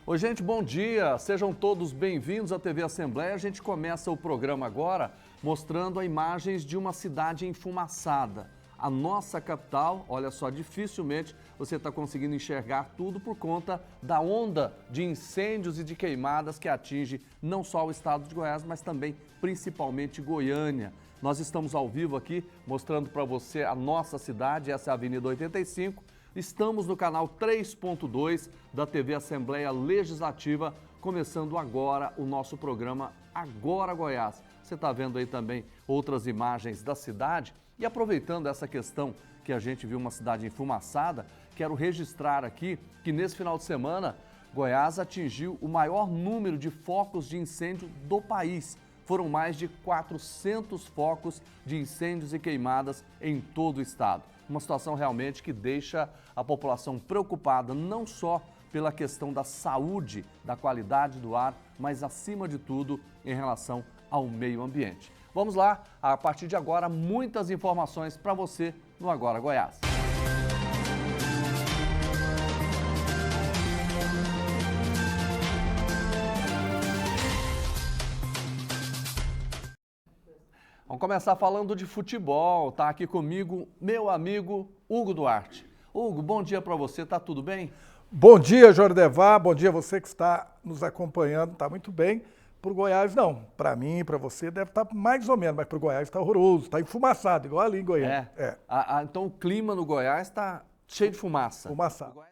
Oi, gente, bom dia. Sejam todos bem-vindos à TV Assembleia. A gente começa o programa agora mostrando imagens de uma cidade enfumaçada. A nossa capital, olha só, dificilmente você está conseguindo enxergar tudo por conta da onda de incêndios e de queimadas que atinge não só o estado de Goiás, mas também principalmente Goiânia. Nós estamos ao vivo aqui mostrando para você a nossa cidade, essa é a Avenida 85. Estamos no canal 3.2 da TV Assembleia Legislativa, começando agora o nosso programa Agora Goiás. Você está vendo aí também outras imagens da cidade e aproveitando essa questão que a gente viu uma cidade enfumaçada, quero registrar aqui que nesse final de semana Goiás atingiu o maior número de focos de incêndio do país. Foram mais de 400 focos de incêndios e queimadas em todo o estado. Uma situação realmente que deixa a população preocupada não só pela questão da saúde, da qualidade do ar, mas acima de tudo em relação ao meio ambiente. Vamos lá, a partir de agora, muitas informações para você no Agora Goiás. Vamos começar falando de futebol. Tá aqui comigo meu amigo Hugo Duarte. Hugo, bom dia para você, tá tudo bem? Bom dia, Jordevar, bom dia você que está nos acompanhando, tá muito bem. Para o Goiás não, para mim, para você deve estar mais ou menos, mas para o Goiás está horroroso, está enfumaçado, igual ali em Goiânia. Então o clima no Goiás está cheio de fumaça. Fumaçado. Por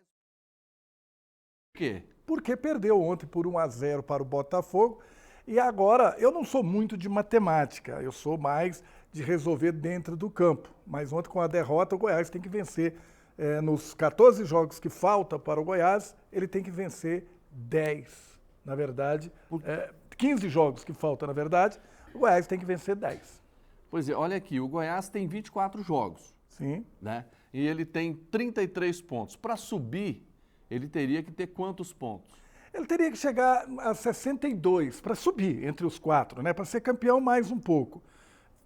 quê? Porque perdeu ontem por 1-0 para o Botafogo. E agora, eu não sou muito de matemática, eu sou mais de resolver dentro do campo. Mas ontem, com a derrota, o Goiás tem que vencer. Nos 14 jogos que falta para o Goiás, ele tem que vencer 10. Na verdade, 15 jogos que faltam, na verdade, o Goiás tem que vencer 10. Pois é, olha aqui, o Goiás tem 24 jogos. Sim. Né? E ele tem 33 pontos. Para subir, ele teria que ter quantos pontos? Ele teria que chegar a 62 para subir entre os quatro, né? Para ser campeão mais um pouco.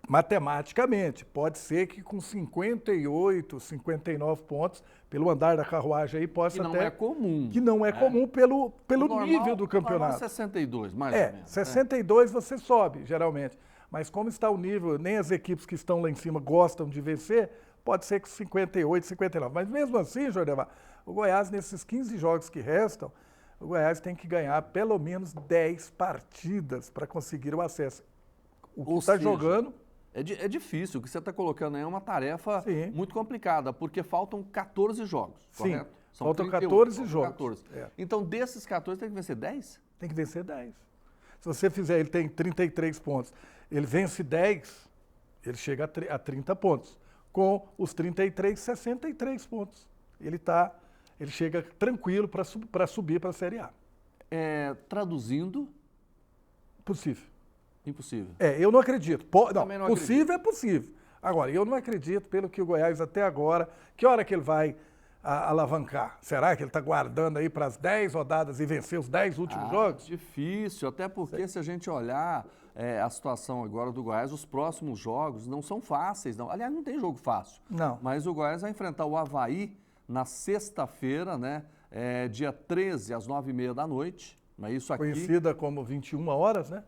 Matematicamente, pode ser que com 58, 59 pontos, pelo andar da carruagem aí, possa que não até... é comum. Que não é comum pelo normal, nível do campeonato. É 62, mais ou menos. 62 você sobe, geralmente. Mas como está o nível, nem as equipes que estão lá em cima gostam de vencer, pode ser que 58, 59. Mas mesmo assim, Jordevar, o Goiás, nesses 15 jogos que restam, o Goiás tem que ganhar pelo menos 10 partidas para conseguir o acesso. O que está jogando... É difícil, o que você está colocando aí é uma tarefa Sim. muito complicada, porque faltam 14 jogos, Sim, correto? faltam 14 jogos. 14. Então, desses 14, tem que vencer 10? Tem que vencer 10. Se você fizer, ele tem 33 pontos, ele vence 10, ele chega a 30 pontos. Com os 33, 63 pontos. Ele chega tranquilo para subir para a Série A. Traduzindo... Possível. Impossível. Eu não acredito. Não possível acredito. É possível. Agora, eu não acredito, pelo que o Goiás até agora, que hora que ele vai alavancar? Será que ele está guardando aí para as 10 rodadas e vencer os 10 últimos jogos? Difícil, até porque se a gente olhar a situação agora do Goiás, os próximos jogos não são fáceis, não. Aliás, não tem jogo fácil. Não. Mas o Goiás vai enfrentar o Avaí na sexta-feira, né? Dia 13, às 9h30 da noite. Mas isso aqui... Conhecida como 21 horas, né?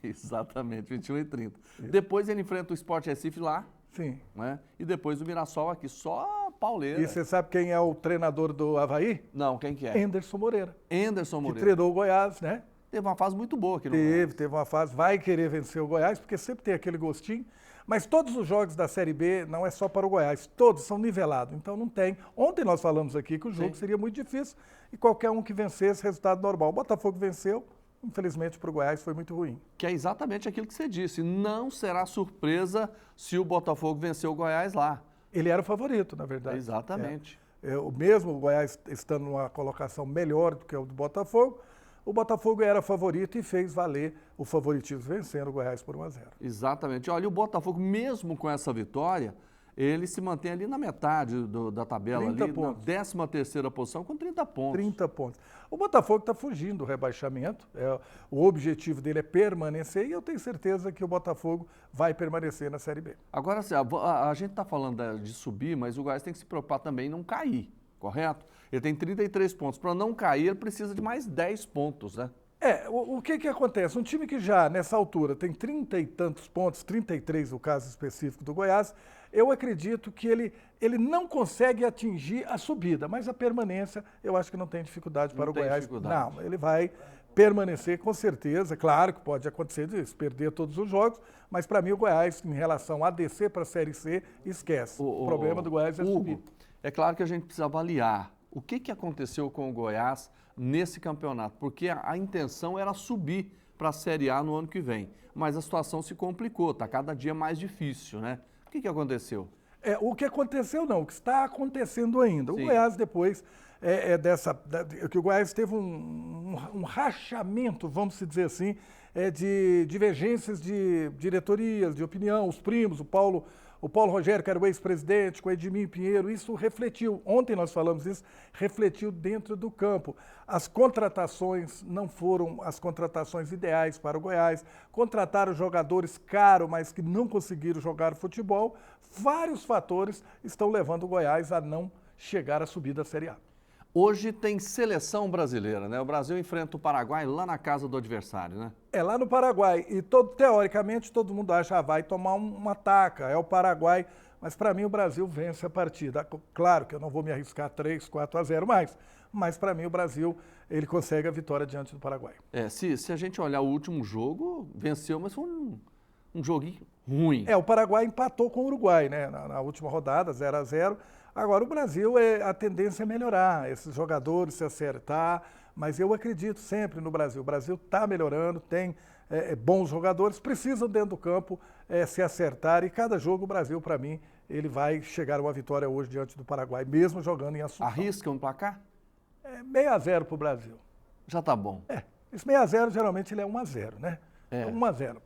Exatamente, 21h30. Depois ele enfrenta o Sport Recife lá. Sim. Né? E depois o Mirassol aqui, só pauleira. E você sabe quem é o treinador do Avaí? Não, quem que é? Anderson Moreira. Anderson Moreira. Que treinou o Goiás, né? Teve uma fase muito boa aqui no Goiás. Goiás. Teve uma fase, vai querer vencer o Goiás, porque sempre tem aquele gostinho. Mas todos os jogos da Série B não é só para o Goiás, todos são nivelados, então não tem. Ontem nós falamos aqui que o jogo seria muito difícil e qualquer um que vencesse, resultado normal. O Botafogo venceu, infelizmente para o Goiás foi muito ruim. Que é exatamente aquilo que você disse, não será surpresa se o Botafogo vencer o Goiás lá. Ele era o favorito, na verdade. Exatamente. O mesmo Goiás estando numa colocação melhor do que o do Botafogo, o Botafogo era favorito e fez valer o favoritismo, vencendo o Goiás por 1-0. Exatamente. Olha, o Botafogo, mesmo com essa vitória, ele se mantém ali na metade da tabela, 30 ali, pontos. na 13ª posição, com 30 pontos. 30 pontos. O Botafogo está fugindo do rebaixamento, o objetivo dele é permanecer e eu tenho certeza que o Botafogo vai permanecer na Série B. Agora, assim, a gente está falando de subir, mas o Goiás tem que se preocupar também em não cair. correto? Ele tem 33 pontos. Para não cair, ele precisa de mais 10 pontos, né? O que acontece? Um time que já, nessa altura, tem 30 e tantos pontos, 33 no caso específico do Goiás, eu acredito que ele não consegue atingir a subida, mas a permanência eu acho que não tem dificuldade para o Goiás. Não, ele vai permanecer com certeza. Claro que pode acontecer de perder todos os jogos, mas para mim o Goiás, em relação a descer para a Série C, esquece. O problema do Goiás é subir. É claro que a gente precisa avaliar o que aconteceu com o Goiás nesse campeonato, porque a intenção era subir para a Série A no ano que vem, mas a situação se complicou, está cada dia mais difícil, né? O que aconteceu? O que aconteceu não, o que está acontecendo ainda. Sim. O Goiás depois que o Goiás teve um rachamento, vamos dizer assim, de divergências de diretorias, de opinião, os primos, o Paulo Rogério, que era o ex-presidente, com o Edmir Pinheiro, isso refletiu, ontem nós falamos isso, refletiu dentro do campo. As contratações não foram as contratações ideais para o Goiás, contrataram jogadores caros, mas que não conseguiram jogar futebol. Vários fatores estão levando o Goiás a não chegar à subida da Série A. Hoje tem seleção brasileira, né? O Brasil enfrenta o Paraguai lá na casa do adversário, né? É lá no Paraguai. E teoricamente todo mundo acha que vai tomar uma taca. É o Paraguai. Mas para mim o Brasil vence a partida. Claro que eu não vou me arriscar 3-4-0 mais. Mas para mim o Brasil ele consegue a vitória diante do Paraguai. Se a gente olhar o último jogo, venceu, mas foi um joguinho ruim. O Paraguai empatou com o Uruguai, né? Na última rodada, 0-0. Agora, o Brasil, a tendência é melhorar, esses jogadores se acertar, mas eu acredito sempre no Brasil. O Brasil está melhorando, tem bons jogadores, precisam dentro do campo se acertar e cada jogo o Brasil, para mim, ele vai chegar a uma vitória hoje diante do Paraguai, mesmo jogando em Assunção. Arrisca um placar? 6-0 para o Brasil. Já tá bom. Esse 6-0 geralmente ele é 1-0, né? 1-0,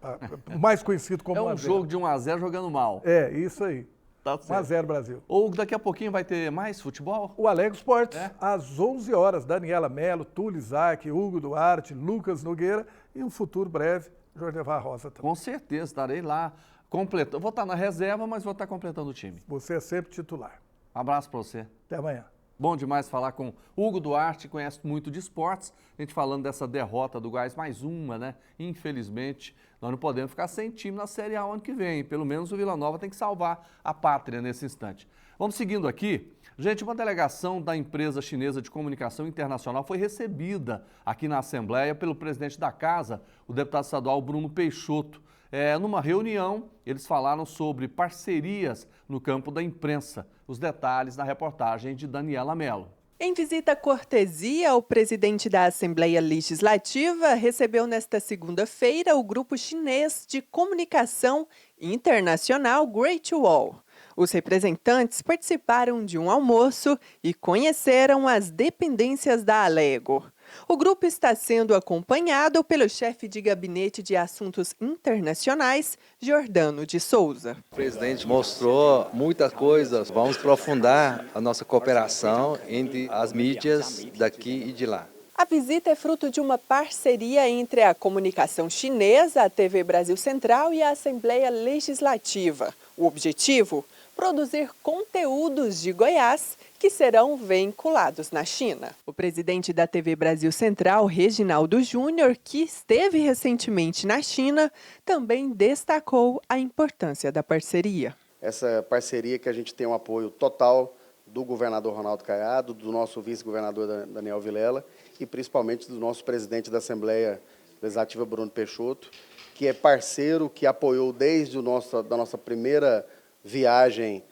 mais conhecido como 1-0. É um jogo de 1-0 jogando mal. Isso aí. Tá 1-0 Brasil. Ou daqui a pouquinho vai ter mais futebol? O Alegre Esportes, às 11 horas. Daniela Mello, Túlio Isaac, Hugo Duarte, Lucas Nogueira e um futuro breve, Jorgevar Rosa também. Com certeza, estarei lá completando. Vou estar na reserva, mas vou estar completando o time. Você é sempre titular. Abraço para você. Até amanhã. Bom demais falar com Hugo Duarte, conhece muito de esportes. A gente falando dessa derrota do Goiás, mais uma, né? Infelizmente, nós não podemos ficar sem time na Série A ano que vem. Pelo menos o Vila Nova tem que salvar a pátria nesse instante. Vamos seguindo aqui. Gente, uma delegação da empresa chinesa de comunicação internacional foi recebida aqui na Assembleia pelo presidente da Casa, o deputado estadual Bruno Peixoto. Numa reunião, eles falaram sobre parcerias no campo da imprensa. Os detalhes na reportagem de Daniela Mello. Em visita cortesia, o presidente da Assembleia Legislativa recebeu nesta segunda-feira o grupo chinês de comunicação internacional Great Wall. Os representantes participaram de um almoço e conheceram as dependências da Alego. O grupo está sendo acompanhado pelo chefe de gabinete de assuntos internacionais, Jordano de Souza. O presidente mostrou muitas coisas. Vamos aprofundar a nossa cooperação entre as mídias daqui e de lá. A visita é fruto de uma parceria entre a comunicação chinesa, a TV Brasil Central e a Assembleia Legislativa. O objetivo? Produzir conteúdos de Goiás que serão vinculados na China. O presidente da TV Brasil Central, Reginaldo Júnior, que esteve recentemente na China, também destacou a importância da parceria. Essa parceria que a gente tem um apoio total do governador Ronaldo Caiado, do nosso vice-governador Daniel Vilela e principalmente do nosso presidente da Assembleia Legislativa, Bruno Peixoto, que é parceiro, que apoiou desde da nossa primeira viagem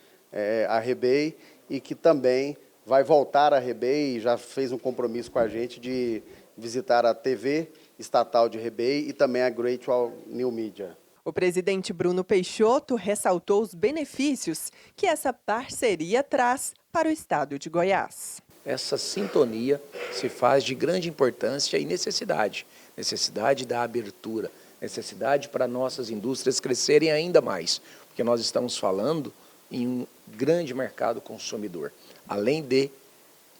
a Rebei e que também vai voltar a Rebei e já fez um compromisso com a gente de visitar a TV estatal de Rebei e também a Great Wall New Media. O presidente Bruno Peixoto ressaltou os benefícios que essa parceria traz para o estado de Goiás. Essa sintonia se faz de grande importância e necessidade da abertura, necessidade para nossas indústrias crescerem ainda mais, porque nós estamos falando em um grande mercado consumidor, além de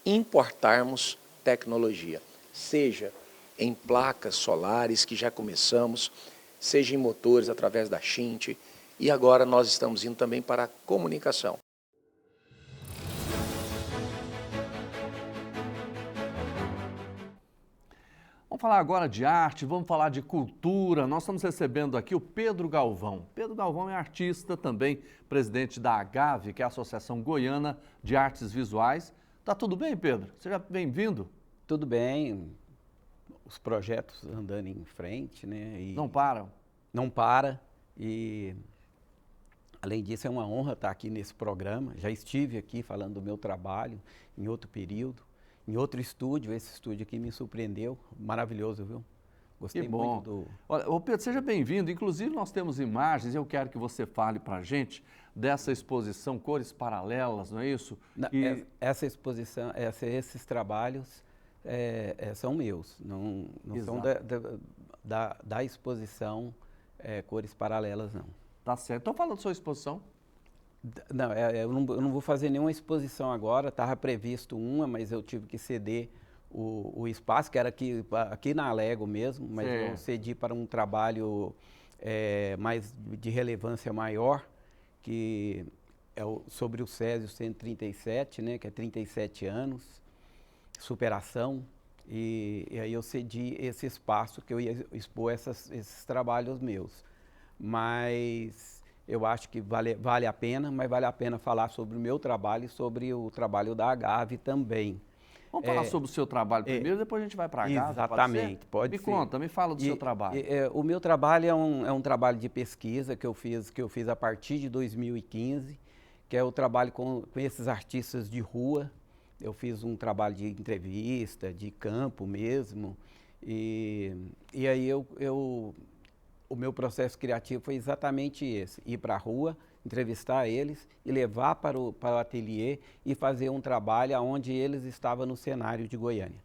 importarmos tecnologia, seja em placas solares, que já começamos, seja em motores através da Xinte, e agora nós estamos indo também para a comunicação. Vamos falar agora de arte, vamos falar de cultura. Nós estamos recebendo aqui o Pedro Galvão. Pedro Galvão é artista também, presidente da AGAVE, que é a Associação Goiana de Artes Visuais. Tá tudo bem, Pedro? Seja bem-vindo. Tudo bem, os projetos andando em frente, né? E Não param? não para. E, além disso, é uma honra estar aqui nesse programa. Já estive aqui falando do meu trabalho em outro período, em outro estúdio. Esse estúdio aqui me surpreendeu. Maravilhoso, viu? Gostei Que bom. muito do... Olha, ô Pedro, seja bem-vindo. Inclusive, nós temos imagens, eu quero que você fale para a gente dessa exposição Cores Paralelas, não é isso? Essa exposição, esses trabalhos são meus, não são da exposição Cores Paralelas, não. Tá certo. Então, fala da sua exposição. Não, eu não vou fazer nenhuma exposição agora, estava previsto uma, mas eu tive que ceder o espaço, que era aqui na Alego mesmo, mas eu cedi para um trabalho mais de relevância maior, que é sobre o Césio 137, né, que é 37 anos, superação, e aí eu cedi esse espaço que eu ia expor esses trabalhos meus. Mas eu acho que vale a pena, mas vale a pena falar sobre o meu trabalho e sobre o trabalho da AGAVE também. Vamos falar sobre o seu trabalho primeiro, depois a gente vai para a AGAVE. Exatamente, pode ser. Me conta, me fala do seu trabalho. O meu trabalho é um trabalho de pesquisa que eu fiz a partir de 2015, que é o trabalho com esses artistas de rua. Eu fiz um trabalho de entrevista, de campo mesmo, e aí o meu processo criativo foi exatamente esse, ir para a rua, entrevistar eles e levar para o ateliê e fazer um trabalho onde eles estavam no cenário de Goiânia.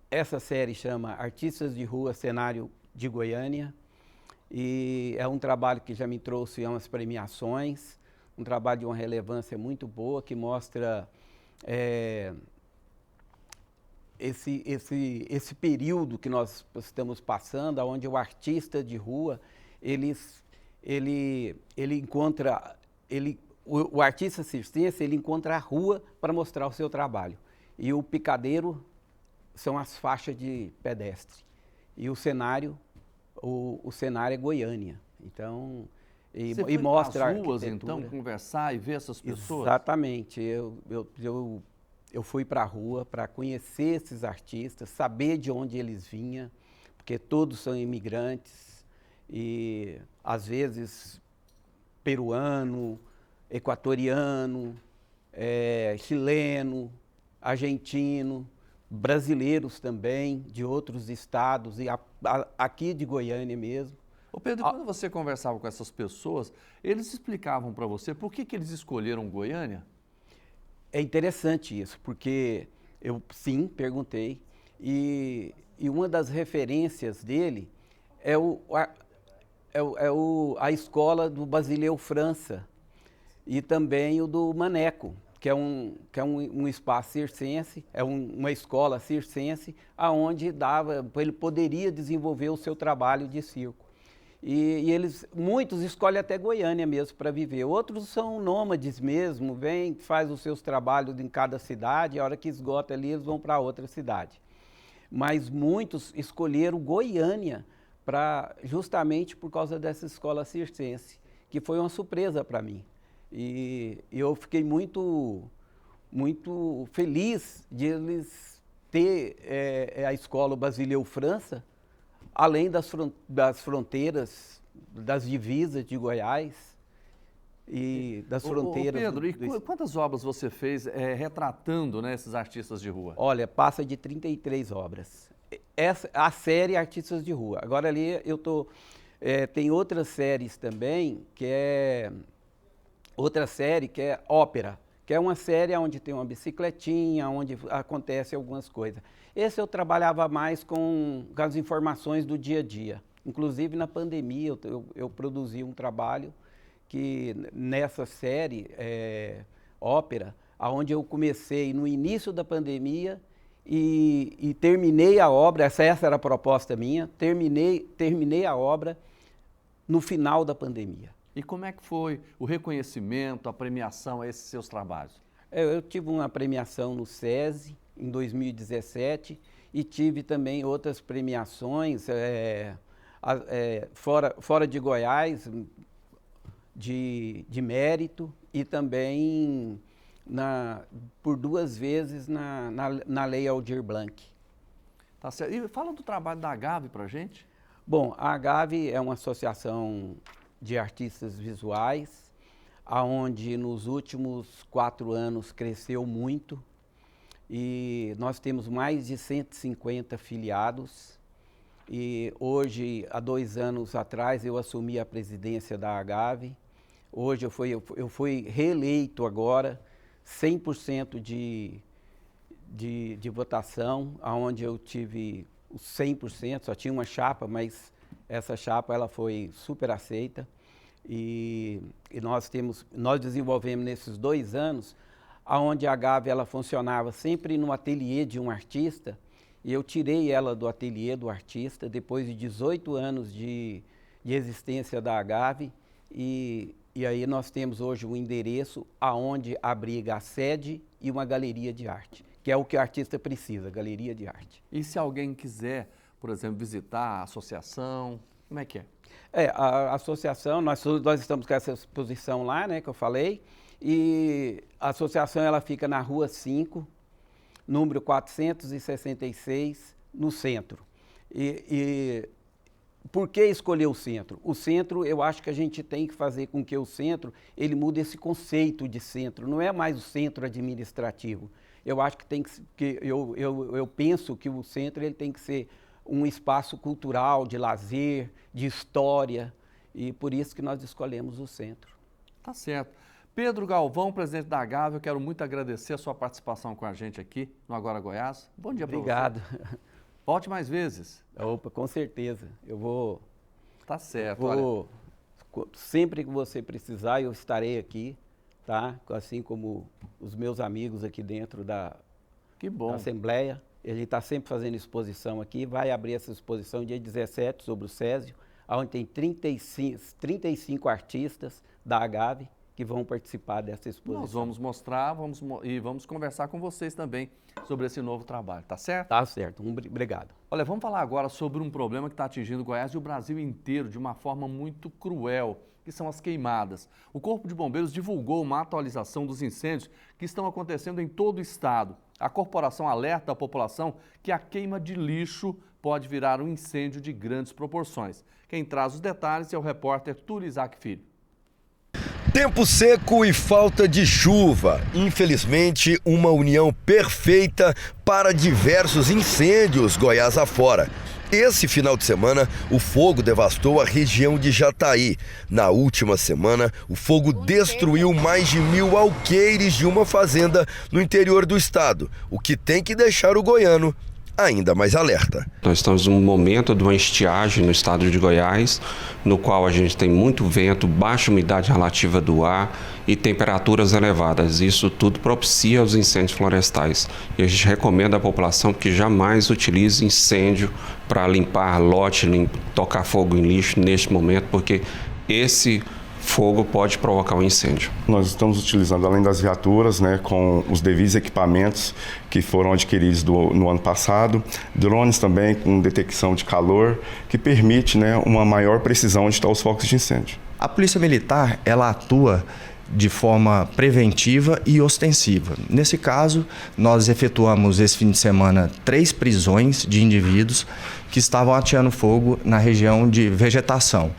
Essa série chama Artistas de Rua, Cenário de Goiânia, e é um trabalho que já me trouxe umas premiações, um trabalho de uma relevância muito boa, que mostra esse período que nós estamos passando, onde o artista de rua, o artista circense, ele encontra a rua para mostrar o seu trabalho. E o picadeiro são as faixas de pedestre. E o cenário é Goiânia. Então, Você foi mostra para as ruas, a arquitetura. então, conversar e ver essas pessoas? Exatamente. Eu fui para a rua para conhecer esses artistas, saber de onde eles vinham, porque todos são imigrantes e, às vezes, peruano, equatoriano, chileno, argentino, brasileiros também, de outros estados, e aqui de Goiânia mesmo. Ô Pedro, quando você conversava com essas pessoas, eles explicavam para você por que eles escolheram Goiânia? É interessante isso, porque eu, sim, perguntei, e uma das referências dele é a escola do Basileu França e também o do Maneco, que é um espaço circense, uma escola circense, onde ele poderia desenvolver o seu trabalho de circo. E muitos escolhem até Goiânia mesmo para viver. Outros são nômades mesmo, vêm, faz os seus trabalhos em cada cidade, a hora que esgota ali, eles vão para outra cidade. Mas muitos escolheram Goiânia justamente por causa dessa escola circense, que foi uma surpresa para mim. E eu fiquei muito, muito feliz de eles ter a escola Basileu França, além das fronteiras, das divisas de Goiás e das fronteiras... Pedro, e quantas obras você fez retratando, né, esses artistas de rua? Olha, passa de 33 obras. A série Artistas de Rua. Agora ali tem outras séries também, que é Ópera, que é uma série onde tem uma bicicletinha, onde acontece algumas coisas. Esse eu trabalhava mais com as informações do dia a dia. Inclusive, na pandemia, eu produzi um trabalho que, nessa série, Ópera, onde eu comecei no início da pandemia e terminei a obra, essa era a proposta minha, terminei a obra no final da pandemia. E como é que foi o reconhecimento, a premiação a esses seus trabalhos? Eu tive uma premiação no SESI em 2017 e tive também outras premiações fora de Goiás, de mérito, e também por 2 vezes na Lei Aldir Blanc. Tá certo. E fala do trabalho da Agave para a gente. Bom, a Agave é uma associação de artistas visuais, onde nos últimos 4 anos cresceu muito, e nós temos mais de 150 filiados. E hoje, há 2 anos atrás, eu assumi a presidência da Agave. Hoje eu fui reeleito agora, 100% de votação, onde eu tive os 100%, só tinha uma chapa, mas essa chapa ela foi super aceita. E nós desenvolvemos nesses 2 anos, onde a Agave ela funcionava sempre no ateliê de um artista, e eu tirei ela do ateliê do artista depois de 18 anos de existência da Agave, e aí nós temos hoje um endereço onde abriga a sede e uma galeria de arte, que é o que o artista precisa, galeria de arte. E se alguém quiser, por exemplo, visitar a associação, como é que é? A associação, nós estamos com essa exposição lá, né, que eu falei, e a associação ela fica na Rua 5, número 466, no centro. E por que escolher o centro? O centro, eu acho que a gente tem que fazer com que o centro, ele mude esse conceito de centro, não é mais o centro administrativo. Eu acho que eu penso que o centro ele tem que ser um espaço cultural, de lazer, de história, e por isso que nós escolhemos o centro. Tá certo. Pedro Galvão, presidente da Agave, eu quero muito agradecer a sua participação com a gente aqui no Agora Goiás. Bom dia para você. Obrigado. Volte mais vezes. Opa, com certeza. Eu vou... Tá certo. Sempre que você precisar, eu estarei aqui, tá? Assim como os meus amigos aqui dentro da Assembleia. Ele está sempre fazendo exposição aqui, vai abrir essa exposição dia 17 sobre o Césio, onde tem 35 artistas da Agave que vão participar dessa exposição. Nós vamos mostrar e vamos conversar com vocês também sobre esse novo trabalho, tá certo? Tá certo, obrigado. Olha, vamos falar agora sobre um problema que está atingindo Goiás e o Brasil inteiro de uma forma muito cruel, que são as queimadas. O Corpo de Bombeiros divulgou uma atualização dos incêndios que estão acontecendo em todo o estado. A corporação alerta a população que a queima de lixo pode virar um incêndio de grandes proporções. Quem traz os detalhes é o repórter Túlio Isaac Filho. Tempo seco e falta de chuva. Infelizmente, uma união perfeita para diversos incêndios Goiás afora. Esse final de semana, o fogo devastou a região de Jataí. Na última semana, o fogo destruiu mais de 1000 alqueires de uma fazenda no interior do estado, o que tem que deixar o goiano ainda mais alerta. Nós estamos num momento de uma estiagem no estado de Goiás, no qual a gente tem muito vento, baixa umidade relativa do ar e temperaturas elevadas. Isso tudo propicia os incêndios florestais. E a gente recomenda à população que jamais utilize incêndio para limpar lote, tocar fogo em lixo neste momento, porque esse fogo pode provocar um incêndio. Nós estamos utilizando, além das viaturas, com os devidos equipamentos que foram adquiridos no ano passado, drones também com detecção de calor, que permite uma maior precisão onde estão os focos de incêndio. A Polícia Militar, ela atua de forma preventiva e ostensiva. Nesse caso, nós efetuamos esse fim de semana 3 prisões de indivíduos que estavam ateando fogo na região de vegetação.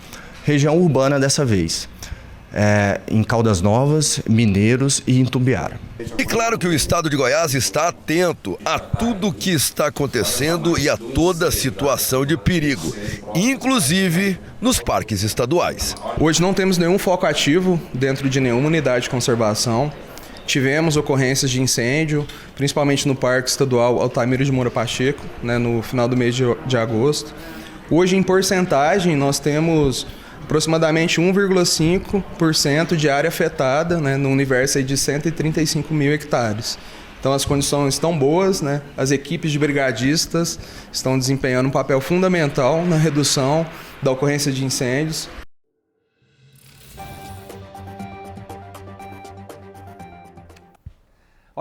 Região urbana dessa vez. Em Caldas Novas, Mineiros e Itumbiara. E claro que o estado de Goiás está atento a tudo o que está acontecendo e a toda situação de perigo, inclusive nos parques estaduais. Hoje não temos nenhum foco ativo dentro de nenhuma unidade de conservação. Tivemos ocorrências de incêndio, principalmente no Parque Estadual Altamiro de Moura Pacheco, no final do mês de agosto. Hoje, em porcentagem, nós temos aproximadamente 1,5% de área afetada, no universo de 135 mil hectares. Então as condições estão boas, As equipes de brigadistas estão desempenhando um papel fundamental na redução da ocorrência de incêndios.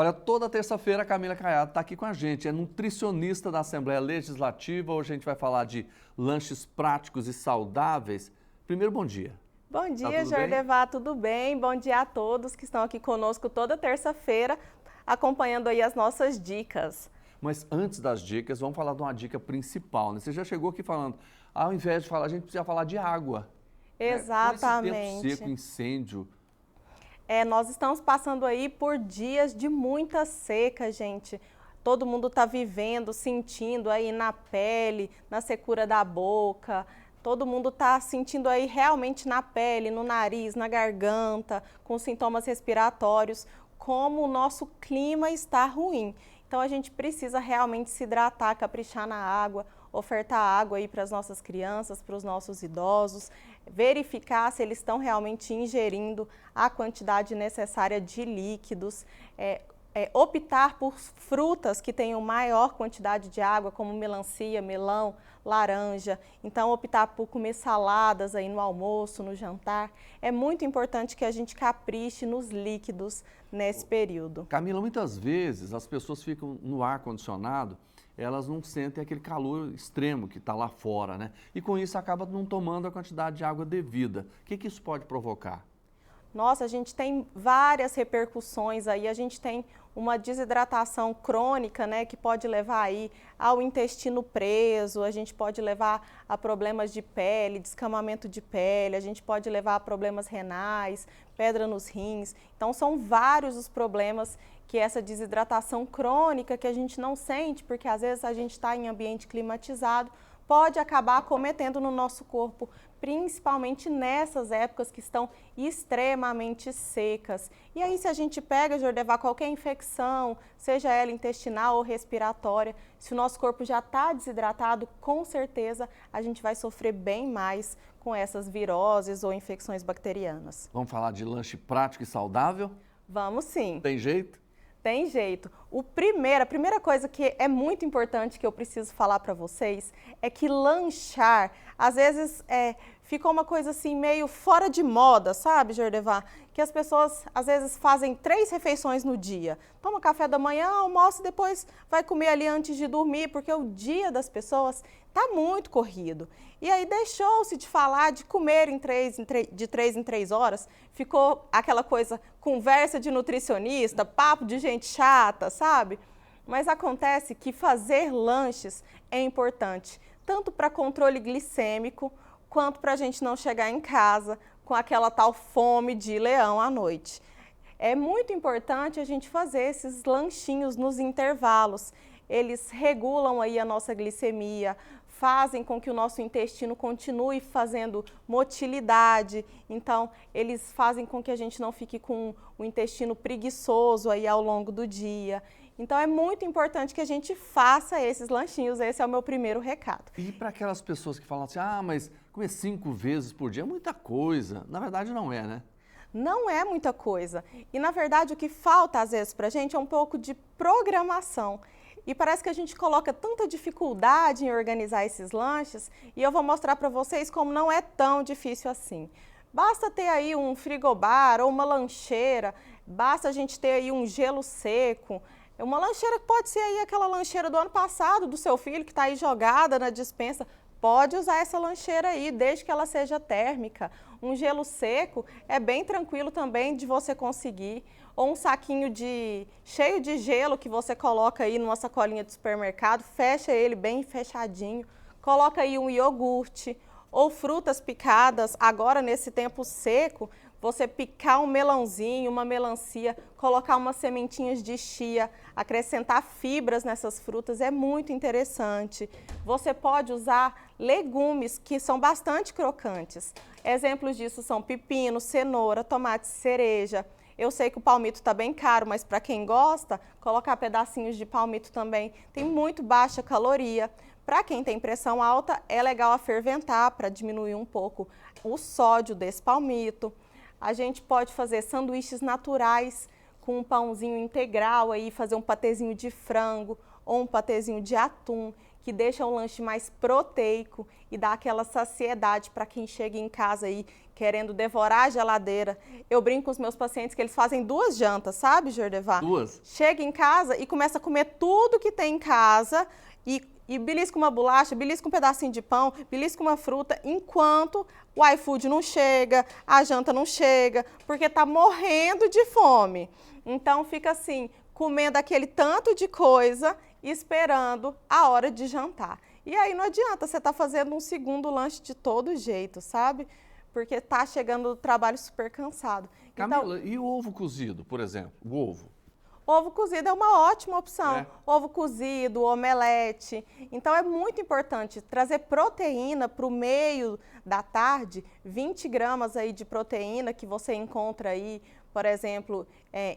Olha, toda terça-feira a Camila Caiado está aqui com a gente, é nutricionista da Assembleia Legislativa. Hoje a gente vai falar de lanches práticos e saudáveis. Primeiro, bom dia. Bom dia, Jordevá, tudo bem? Bom dia a todos que estão aqui conosco toda terça-feira, acompanhando aí as nossas dicas. Mas antes das dicas, vamos falar de uma dica principal, né? Você já chegou aqui falando, ao invés de falar, a gente precisa falar de água. Exatamente. Né? Com esse tempo seco, incêndio. Nós estamos passando aí por dias de muita seca, gente. Todo mundo está vivendo, sentindo aí na pele, na secura da boca. Todo mundo está sentindo aí realmente na pele, no nariz, na garganta, com sintomas respiratórios, como o nosso clima está ruim. Então a gente precisa realmente se hidratar, caprichar na água, ofertar água aí para as nossas crianças, para os nossos idosos, verificar se eles estão realmente ingerindo a quantidade necessária de líquidos, optar por frutas que tenham maior quantidade de água, como melancia, melão, laranja. Então, optar por comer saladas aí no almoço, no jantar. É muito importante que a gente capriche nos líquidos nesse período. Camila, muitas vezes as pessoas ficam no ar-condicionado, elas não sentem aquele calor extremo que está lá fora, né? E com isso acaba não tomando a quantidade de água devida. O que isso pode provocar? Nossa, a gente tem várias repercussões aí, a gente tem uma desidratação crônica, né, que pode levar aí ao intestino preso, a gente pode levar a problemas de pele, descamamento de pele, a gente pode levar a problemas renais, pedra nos rins. Então são vários os problemas que essa desidratação crônica que a gente não sente, porque às vezes a gente está em ambiente climatizado, pode acabar acometendo no nosso corpo, principalmente nessas épocas que estão extremamente secas. E aí, se a gente pega, Jordevá, qualquer infecção, seja ela intestinal ou respiratória, se o nosso corpo já está desidratado, com certeza a gente vai sofrer bem mais com essas viroses ou infecções bacterianas. Vamos falar de lanche prático e saudável? Vamos sim. Tem jeito? Tem jeito. A primeira coisa que é muito importante que eu preciso falar para vocês é que lanchar, às vezes, fica uma coisa assim meio fora de moda, sabe, Jordevá? Que as pessoas, às vezes, fazem 3 refeições no dia. Toma café da manhã, almoça e depois vai comer ali antes de dormir, porque o dia das pessoas está muito corrido. E aí deixou-se de falar de comer de 3 em 3 horas, ficou aquela coisa, conversa de nutricionista, papo de gente chata, sabe? Mas acontece que fazer lanches é importante, tanto para controle glicêmico, quanto para a gente não chegar em casa com aquela tal fome de leão à noite. É muito importante a gente fazer esses lanchinhos nos intervalos. Eles regulam aí a nossa glicemia, fazem com que o nosso intestino continue fazendo motilidade, então eles fazem com que a gente não fique com o intestino preguiçoso aí ao longo do dia. Então é muito importante que a gente faça esses lanchinhos, esse é o meu primeiro recado. E para aquelas pessoas que falam assim, mas comer 5 vezes por dia é muita coisa, na verdade não é, né? Não é muita coisa. E na verdade o que falta às vezes para a gente é um pouco de programação. E parece que a gente coloca tanta dificuldade em organizar esses lanches e eu vou mostrar para vocês como não é tão difícil assim. Basta ter aí um frigobar ou uma lancheira, basta a gente ter aí um gelo seco. Uma lancheira que pode ser aí aquela lancheira do ano passado do seu filho que está aí jogada na despensa. Pode usar essa lancheira aí, desde que ela seja térmica. Um gelo seco é bem tranquilo também de você conseguir. Ou um saquinho cheio de gelo que você coloca aí numa sacolinha de supermercado, fecha ele bem fechadinho, coloca aí um iogurte ou frutas picadas. Agora, nesse tempo seco, você picar um melãozinho, uma melancia, colocar umas sementinhas de chia, acrescentar fibras nessas frutas é muito interessante. Você pode usar legumes que são bastante crocantes. Exemplos disso são pepino, cenoura, tomate cereja. Eu sei que o palmito está bem caro, mas para quem gosta, colocar pedacinhos de palmito também tem muito baixa caloria. Para quem tem pressão alta, é legal aferventar para diminuir um pouco o sódio desse palmito. A gente pode fazer sanduíches naturais com um pãozinho integral, aí, fazer um patezinho de frango ou um patezinho de atum, que deixa o lanche mais proteico e dá aquela saciedade para quem chega em casa aí querendo devorar a geladeira. Eu brinco com os meus pacientes que eles fazem 2 jantas, sabe, Jordevar? 2? Chega em casa e começa a comer tudo que tem em casa e belisca uma bolacha, belisca um pedacinho de pão, belisca uma fruta, enquanto o iFood não chega, a janta não chega, porque está morrendo de fome. Então fica assim, comendo aquele tanto de coisa, esperando a hora de jantar. E aí não adianta, você tá fazendo um segundo lanche de todo jeito, sabe? Porque tá chegando do trabalho super cansado. Camila, e o ovo cozido, por exemplo? O ovo? Ovo cozido é uma ótima opção. Ovo cozido, omelete. Então é muito importante trazer proteína para o meio da tarde, 20 gramas aí de proteína que você encontra aí, por exemplo,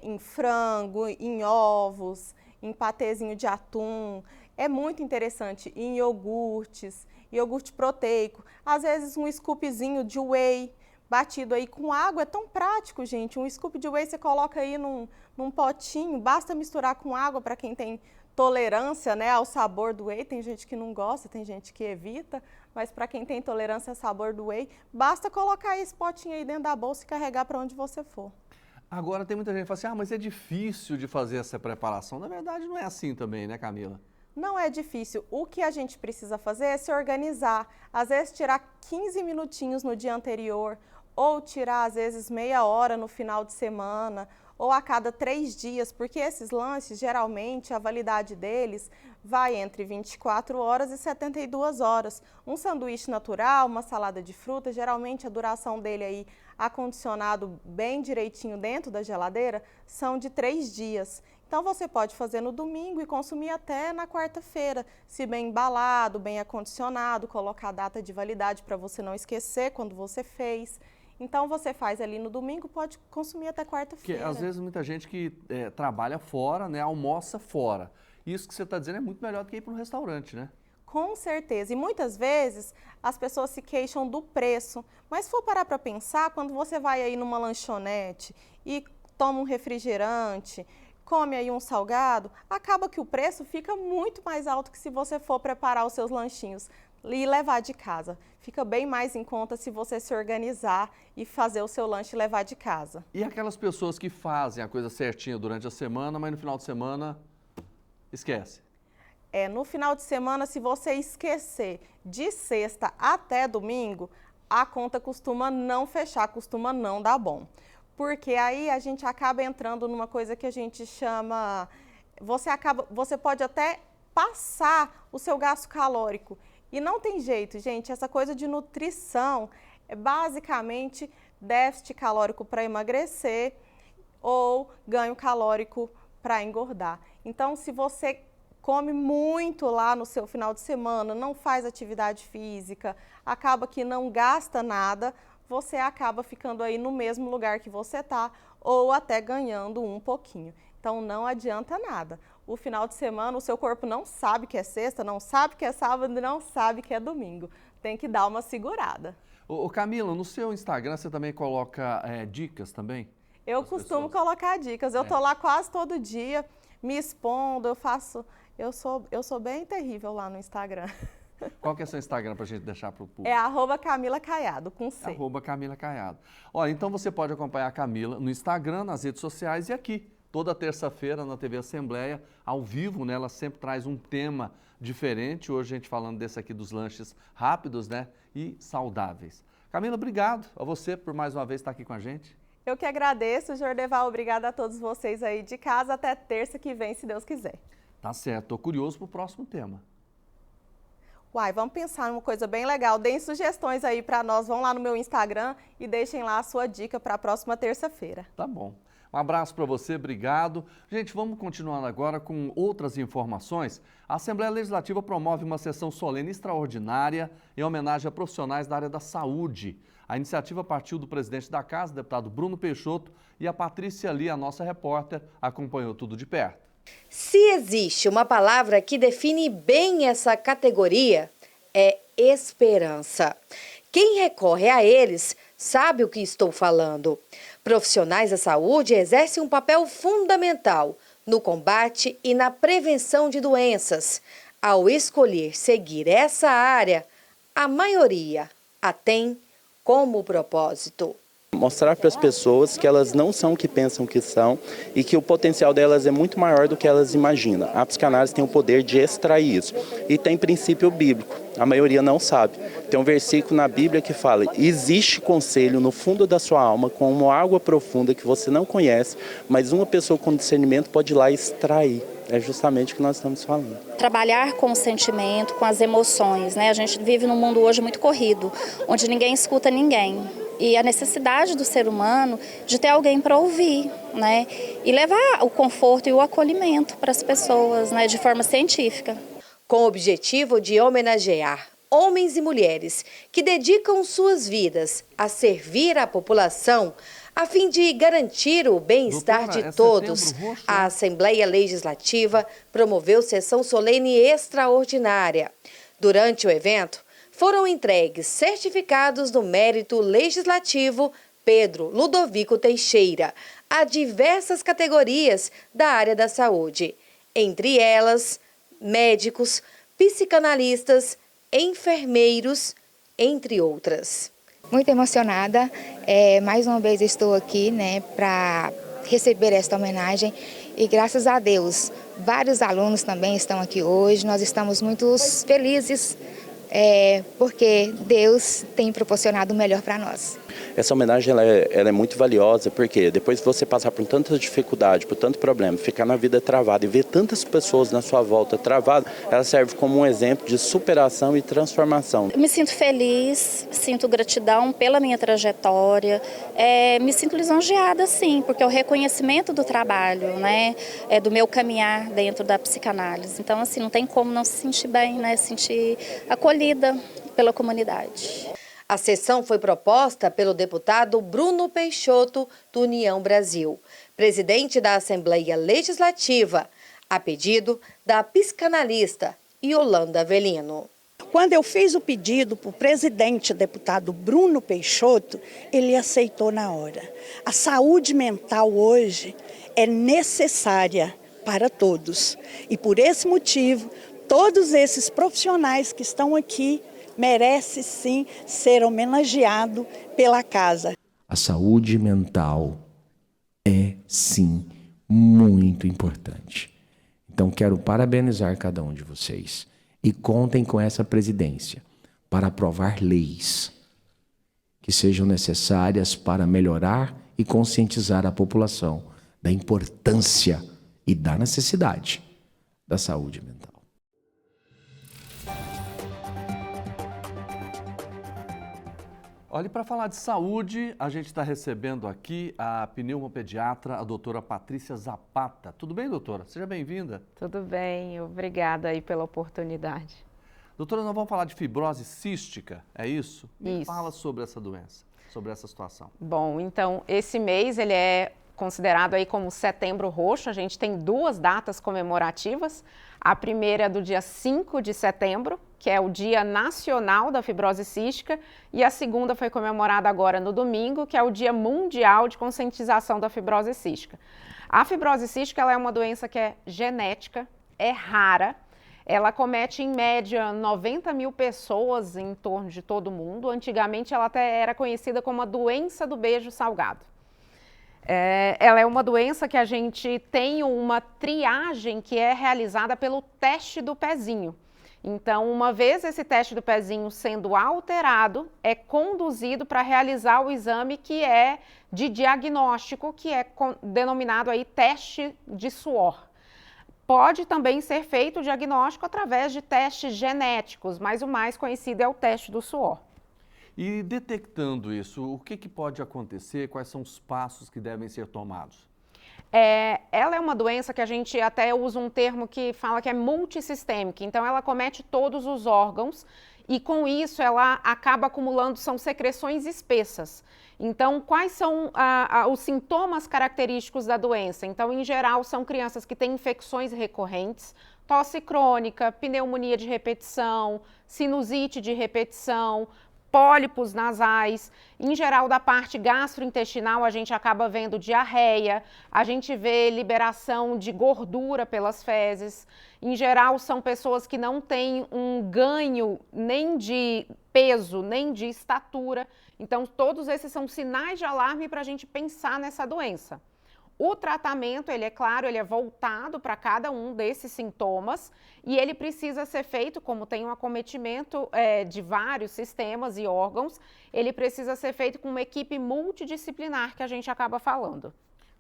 em frango, em ovos, em patezinho de atum. É muito interessante em iogurtes, iogurte proteico, às vezes um scoopzinho de whey batido aí com água, é tão prático, gente. Um scoop de whey você coloca aí num potinho, basta misturar com água para quem tem tolerância, né, ao sabor do whey. Tem gente que não gosta, tem gente que evita, mas para quem tem tolerância ao sabor do whey, basta colocar esse potinho aí dentro da bolsa e carregar para onde você for. Agora tem muita gente que fala assim, mas é difícil de fazer essa preparação. Na verdade não é assim também, né, Camila? Não é difícil. O que a gente precisa fazer é se organizar. Às vezes tirar 15 minutinhos no dia anterior, ou tirar às vezes meia hora no final de semana, ou a cada 3 dias, porque esses lanches, geralmente, a validade deles vai entre 24 horas e 72 horas. Um sanduíche natural, uma salada de fruta, geralmente a duração dele aí, acondicionado bem direitinho dentro da geladeira, são de 3 dias. Então você pode fazer no domingo e consumir até na quarta-feira, se bem embalado, bem acondicionado, colocar a data de validade para você não esquecer quando você fez. Então você faz ali no domingo, pode consumir até quarta-feira. Porque às vezes muita gente que trabalha fora, né, almoça fora. Isso que você está dizendo é muito melhor do que ir para um restaurante, né? Com certeza. E muitas vezes as pessoas se queixam do preço. Mas se for parar para pensar, quando você vai aí numa lanchonete e toma um refrigerante, come aí um salgado, acaba que o preço fica muito mais alto que se você for preparar os seus lanchinhos e levar de casa. Fica bem mais em conta se você se organizar e fazer o seu lanche e levar de casa. E aquelas pessoas que fazem a coisa certinha durante a semana, mas no final de semana esquece? No final de semana, se você esquecer de sexta até domingo, a conta costuma não fechar, costuma não dar bom. Porque aí a gente acaba entrando numa coisa que a gente chama... Você pode até passar o seu gasto calórico. E não tem jeito, gente. Essa coisa de nutrição é basicamente déficit calórico para emagrecer ou ganho calórico para engordar. Então, se você come muito lá no seu final de semana, não faz atividade física, acaba que não gasta nada, você acaba ficando aí no mesmo lugar que você está ou até ganhando um pouquinho. Então, não adianta nada. O final de semana, o seu corpo não sabe que é sexta, não sabe que é sábado, não sabe que é domingo. Tem que dar uma segurada. Ô Camila, no seu Instagram você também coloca dicas também? Eu costumo colocar dicas. Eu tô lá quase todo dia, me expondo, eu sou bem terrível lá no Instagram. Qual que é o seu Instagram para a gente deixar para o público? É @CamilaCaiado, com C. @CamilaCaiado. Olha, então você pode acompanhar a Camila no Instagram, nas redes sociais e aqui. Toda terça-feira na TV Assembleia, ao vivo, né? Ela sempre traz um tema diferente. Hoje a gente falando desse aqui dos lanches rápidos, né? E saudáveis. Camila, obrigado a você por mais uma vez estar aqui com a gente. Eu que agradeço, Jordeval. Obrigada a todos vocês aí de casa. Até terça que vem, se Deus quiser. Tá certo. Tô curioso pro próximo tema. Vamos pensar em uma coisa bem legal. Deem sugestões aí para nós. Vão lá no meu Instagram e deixem lá a sua dica para a próxima terça-feira. Tá bom. Um abraço para você, obrigado. Gente, vamos continuando agora com outras informações. A Assembleia Legislativa promove uma sessão solene extraordinária em homenagem a profissionais da área da saúde. A iniciativa partiu do presidente da Casa, deputado Bruno Peixoto, e a Patrícia Ali, a nossa repórter, acompanhou tudo de perto. Se existe uma palavra que define bem essa categoria, é esperança. Quem recorre a eles sabe o que estou falando. Profissionais da saúde exercem um papel fundamental no combate e na prevenção de doenças. Ao escolher seguir essa área, a maioria a tem como propósito. Mostrar para as pessoas que elas não são o que pensam que são e que o potencial delas é muito maior do que elas imaginam. A psicanálise tem o poder de extrair isso. E tem princípio bíblico, a maioria não sabe. Tem um versículo na Bíblia que fala: existe conselho no fundo da sua alma, como água profunda que você não conhece, mas uma pessoa com discernimento pode ir lá e extrair. É justamente o que nós estamos falando. Trabalhar com o sentimento, com as emoções, né? A gente vive num mundo hoje muito corrido, onde ninguém escuta ninguém. E a necessidade do ser humano de ter alguém para ouvir, né? E levar o conforto e o acolhimento para as pessoas, né? De forma científica. Com o objetivo de homenagear homens e mulheres que dedicam suas vidas a servir a população, a fim de garantir o bem-estar de todos, a Assembleia Legislativa promoveu sessão solene extraordinária. Durante o evento, foram entregues certificados do mérito legislativo Pedro Ludovico Teixeira a diversas categorias da área da saúde, entre elas médicos, psicanalistas, enfermeiros, entre outras. Muito emocionada, mais uma vez estou aqui, para receber esta homenagem e graças a Deus, vários alunos também estão aqui hoje, nós estamos muito felizes porque Deus tem proporcionado o melhor para nós. Essa homenagem ela é muito valiosa, porque depois de você passar por tanta dificuldade, por tanto problema, ficar na vida travada e ver tantas pessoas na sua volta travadas, ela serve como um exemplo de superação e transformação. Eu me sinto feliz, sinto gratidão pela minha trajetória, me sinto lisonjeada sim, porque é o reconhecimento do trabalho, né, do meu caminhar dentro da psicanálise. Então, assim, não tem como não se sentir bem, né, se sentir acolhida pela comunidade. A sessão foi proposta pelo deputado Bruno Peixoto, do União Brasil, presidente da Assembleia Legislativa, a pedido da psicanalista Yolanda Avelino. Quando eu fiz o pedido para o presidente, deputado Bruno Peixoto, ele aceitou na hora. A saúde mental hoje é necessária para todos. E por esse motivo, todos esses profissionais que estão aqui merecem sim ser homenageados pela casa. A saúde mental é sim muito importante. Então quero parabenizar cada um de vocês e contem com essa presidência para aprovar leis que sejam necessárias para melhorar e conscientizar a população da importância e da necessidade da saúde mental. Olha, para falar de saúde, a gente está recebendo aqui a pneumopediatra, a doutora Patrícia Zapata. Tudo bem, doutora? Seja bem-vinda. Tudo bem, obrigada aí pela oportunidade. Doutora, nós vamos falar de fibrose cística, é isso? Me Isso. fala sobre essa doença, sobre essa situação. Bom, então, esse mês ele é considerado aí como Setembro Roxo. A gente tem duas datas comemorativas. A primeira é do dia 5 de setembro, que é o Dia Nacional da Fibrose Cística, e a segunda foi comemorada agora no domingo, que é o Dia Mundial de Conscientização da Fibrose Cística. A fibrose cística ela é uma doença que é genética, é rara, ela acomete em média 90 mil pessoas em torno de todo o mundo. Antigamente ela até era conhecida como a doença do beijo salgado. Ela é uma doença que a gente tem uma triagem que é realizada pelo teste do pezinho. Então, uma vez esse teste do pezinho sendo alterado, é conduzido para realizar o exame que é de diagnóstico, que é denominado aí teste de suor. Pode também ser feito o diagnóstico através de testes genéticos, mas o mais conhecido é o teste do suor. E detectando isso, o que pode acontecer? Quais são os passos que devem ser tomados? Ela é uma doença que a gente até usa um termo que fala que é multissistêmica, então ela acomete todos os órgãos e com isso ela acaba acumulando, são secreções espessas. Então, quais são os sintomas característicos da doença? Então, em geral, são crianças que têm infecções recorrentes, tosse crônica, pneumonia de repetição, sinusite de repetição, pólipos nasais. Em geral, da parte gastrointestinal, a gente acaba vendo diarreia, a gente vê liberação de gordura pelas fezes. Em geral, são pessoas que não têm um ganho nem de peso, nem de estatura. Então, todos esses são sinais de alarme para a gente pensar nessa doença. O tratamento, ele é claro, ele é voltado para cada um desses sintomas e ele precisa ser feito, como tem um acometimento de vários sistemas e órgãos, ele precisa ser feito com uma equipe multidisciplinar que a gente acaba falando.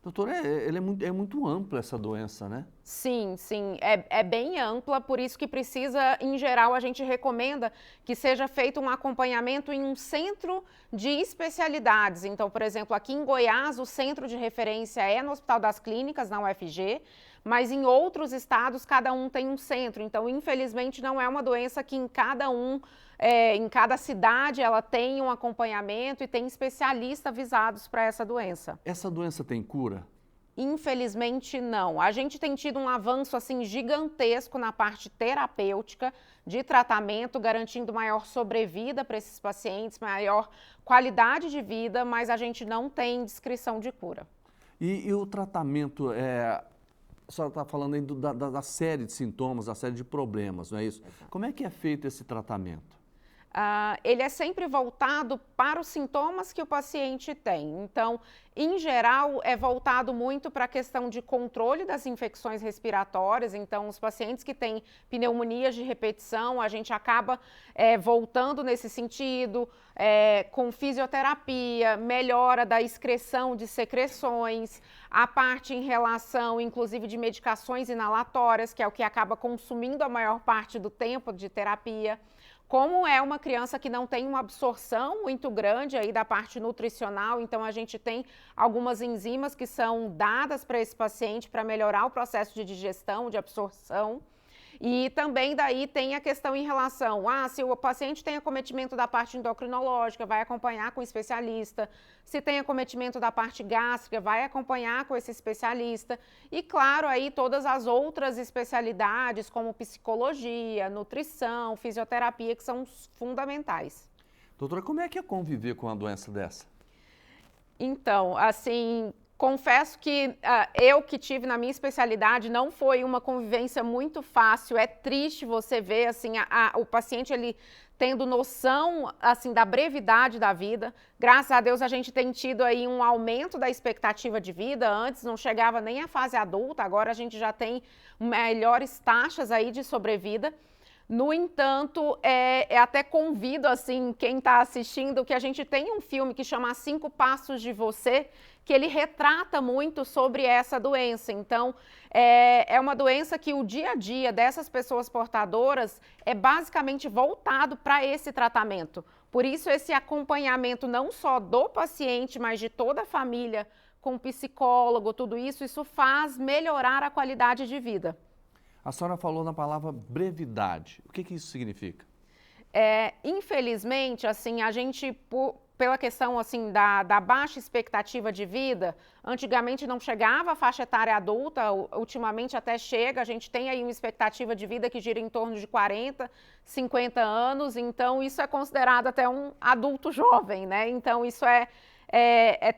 Doutora, é muito ampla essa doença, né? Sim, é bem ampla, por isso que precisa, em geral, a gente recomenda que seja feito um acompanhamento em um centro de especialidades. Então, por exemplo, aqui em Goiás, o centro de referência é no Hospital das Clínicas, na UFG, mas em outros estados, cada um tem um centro. Então, infelizmente, não é uma doença que em cada cidade, ela tem um acompanhamento e tem especialistas visados para essa doença. Essa doença tem cura? Infelizmente, não. A gente tem tido um avanço assim gigantesco na parte terapêutica de tratamento, garantindo maior sobrevida para esses pacientes, maior qualidade de vida, mas a gente não tem descrição de cura. E o tratamento, a senhora está falando aí da série de sintomas, da série de problemas, não é isso? Como é que é feito esse tratamento? Ele é sempre voltado para os sintomas que o paciente tem. Então, em geral, é voltado muito para a questão de controle das infecções respiratórias. Então, os pacientes que têm pneumonias de repetição, a gente acaba voltando nesse sentido, com fisioterapia, melhora da excreção de secreções, a parte em relação, inclusive, de medicações inalatórias, que é o que acaba consumindo a maior parte do tempo de terapia. Como é uma criança que não tem uma absorção muito grande aí da parte nutricional, então a gente tem algumas enzimas que são dadas para esse paciente para melhorar o processo de digestão, de absorção. E também daí tem a questão em relação se o paciente tem acometimento da parte endocrinológica, vai acompanhar com o especialista. Se tem acometimento da parte gástrica, vai acompanhar com esse especialista. E claro, aí todas as outras especialidades, como psicologia, nutrição, fisioterapia, que são fundamentais. Doutora, como é que é conviver com uma doença dessa? Então, assim, confesso que eu que tive na minha especialidade não foi uma convivência muito fácil. É triste você ver assim, o paciente ele tendo noção assim, da brevidade da vida. Graças a Deus a gente tem tido aí um aumento da expectativa de vida. Antes não chegava nem à fase adulta, agora a gente já tem melhores taxas aí de sobrevida. No entanto, até convido assim, quem está assistindo, que a gente tem um filme que chama 5 Passos de Você, que ele retrata muito sobre essa doença. Então, é uma doença que o dia a dia dessas pessoas portadoras é basicamente voltado para esse tratamento. Por isso, esse acompanhamento não só do paciente, mas de toda a família, com psicólogo, tudo isso faz melhorar a qualidade de vida. A senhora falou na palavra brevidade. O que isso significa? Infelizmente, assim, a gente, pela questão assim, da baixa expectativa de vida, antigamente não chegava a faixa etária adulta, ultimamente até chega, a gente tem aí uma expectativa de vida que gira em torno de 40, 50 anos, então isso é considerado até um adulto jovem, né? Então isso é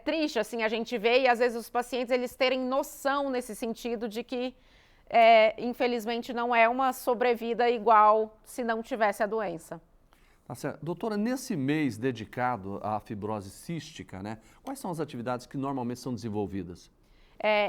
triste, assim, a gente vê e às vezes os pacientes eles terem noção nesse sentido de que infelizmente não é uma sobrevida igual se não tivesse a doença. Tá certo. Doutora, nesse mês dedicado à fibrose cística, né, quais são as atividades que normalmente são desenvolvidas?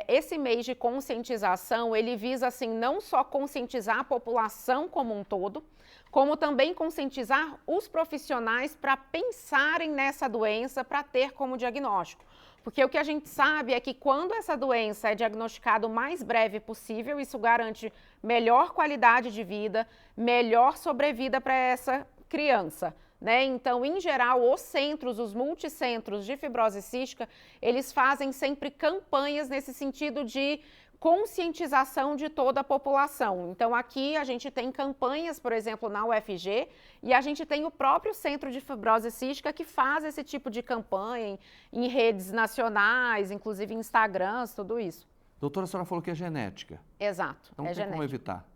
Esse mês de conscientização, ele visa assim, não só conscientizar a população como um todo, como também conscientizar os profissionais para pensarem nessa doença, para ter como diagnóstico. Porque o que a gente sabe é que quando essa doença é diagnosticada o mais breve possível, isso garante melhor qualidade de vida, melhor sobrevida para essa criança, né? Então, em geral, os multicentros de fibrose cística, eles fazem sempre campanhas nesse sentido de conscientização de toda a população. Então, aqui a gente tem campanhas, por exemplo, na UFG, e a gente tem o próprio Centro de Fibrose Cística que faz esse tipo de campanha em redes nacionais, inclusive Instagrams, tudo isso. Doutora, a senhora falou que é genética. Exato, não tem como evitar.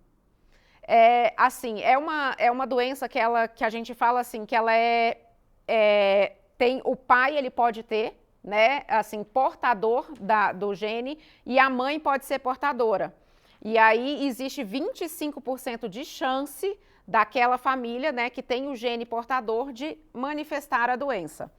É uma doença que a gente fala assim, que ela é o pai, ele pode ter, né, assim, portador do gene, e a mãe pode ser portadora. E aí existe 25% de chance daquela família, né, que tem o gene portador de manifestar a doença.